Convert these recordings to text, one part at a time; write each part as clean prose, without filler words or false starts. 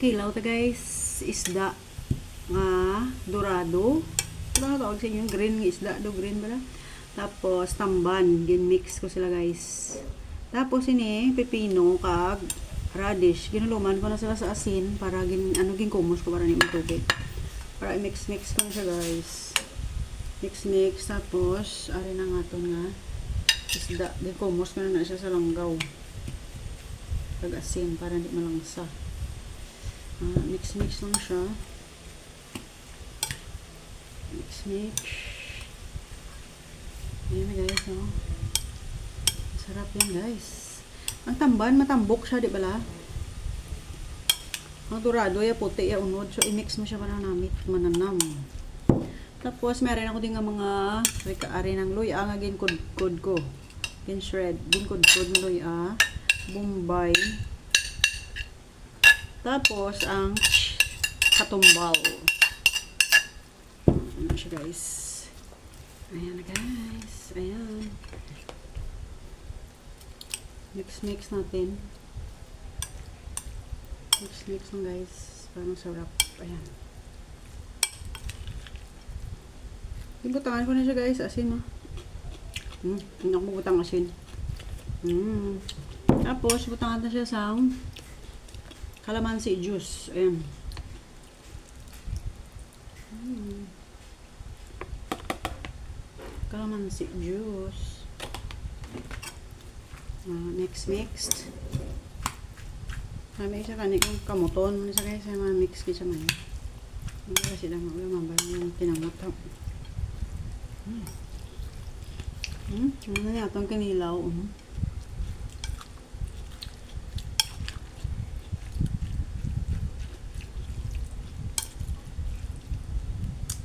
Kilaw ta guys, isda nga dorado. Ano tawag sa inyo? Green nga isda do, green ba? Tapos tamban, gin-mix ko sila guys. Tapos ini pepino kag radish, ginuluman ko na sila sa asin para ginkumos ko para ni tubig. Para i-mix ko na siya guys. Mix tapos ari na nga ton nga isda, ginkumos ko na siya sa langgaw. Kag asin para di malangsa. Mix lang siya. Mix. Ayan na guys, oh. Masarap yan guys. Ang tamban, matambok siya, di ba la? Ang dorado, ya puti, ya unod. So, i-mix mo siya para namit, mananam. Tapos, meron ako din nga mga rikaari ng luya, nga ginkod ko. Gin-shred. Ginkod ng luya. Bombay. Tapos, ang katumbal. Ayan siya guys. Ayan na guys. Ayan. Mix natin. Mix lang guys. Parang sarap. Ayan. Ibutangan ko na siya guys. Asin oh. Hindi ako butang asin. Tapos, butangan na siya sa calamansi juice. Ayan. Calamansi juice. Mixed. Kami isa kanik yung kamuton. Isa kayo sa mga mix kita man. Hindi kasi lang mabalang yung tinamot. Ano na itong kinilaw.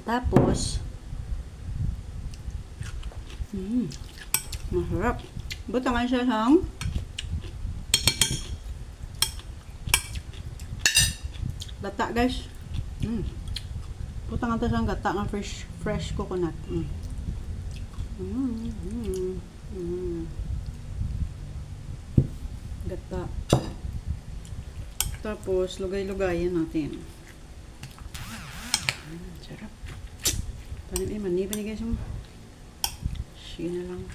Tapos, masarap. Butangan siya sang gata guys. Butangan ito sang gata nga fresh coconut. Gata. Tapos, lugay-lugayan natin. Sarap. Tanim mani pa ni guys mo. Sige na lang.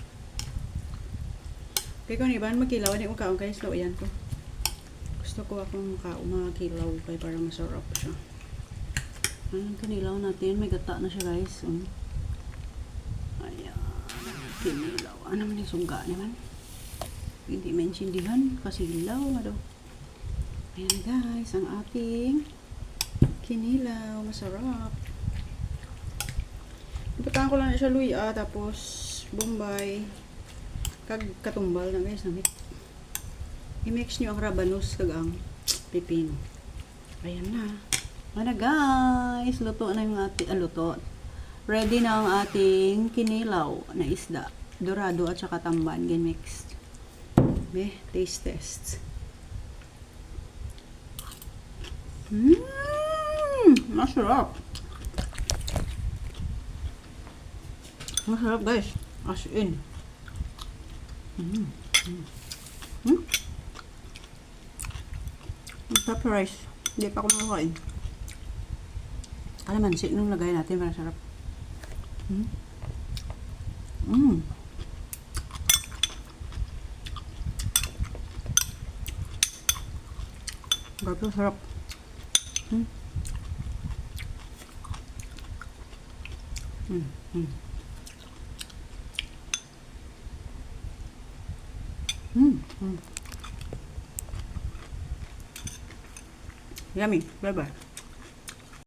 Kaya kung iban magkilaw, hindi mo kaong guys, lawayan ko. Gusto ko akong makilaw kaya para masarap siya. Ayan, kinilaw natin. May gata na siya guys. Ayan. Kinilaw. Ano man yung sungga naman? Hindi maintindihan kasi hilaw. Ayan guys, ang ating kinilaw. Masarap. Iputangan ko lang siya luya. Tapos bombay. Kag katumbal na guys. I-mix nyo ang rabanus kag ang pipino. Ayan na. Ano guys, luto na yung ating luto. Ready na ang ating kinilaw na isda. Dorado at saka tamban gin-mixed. Taste test. Masarap. Masarap guys. As in. Masarap rice. Hindi pa ako makakain. Kalamansi nung lagay natin para sarap. Grabe sarap. Yummy. Bye bye.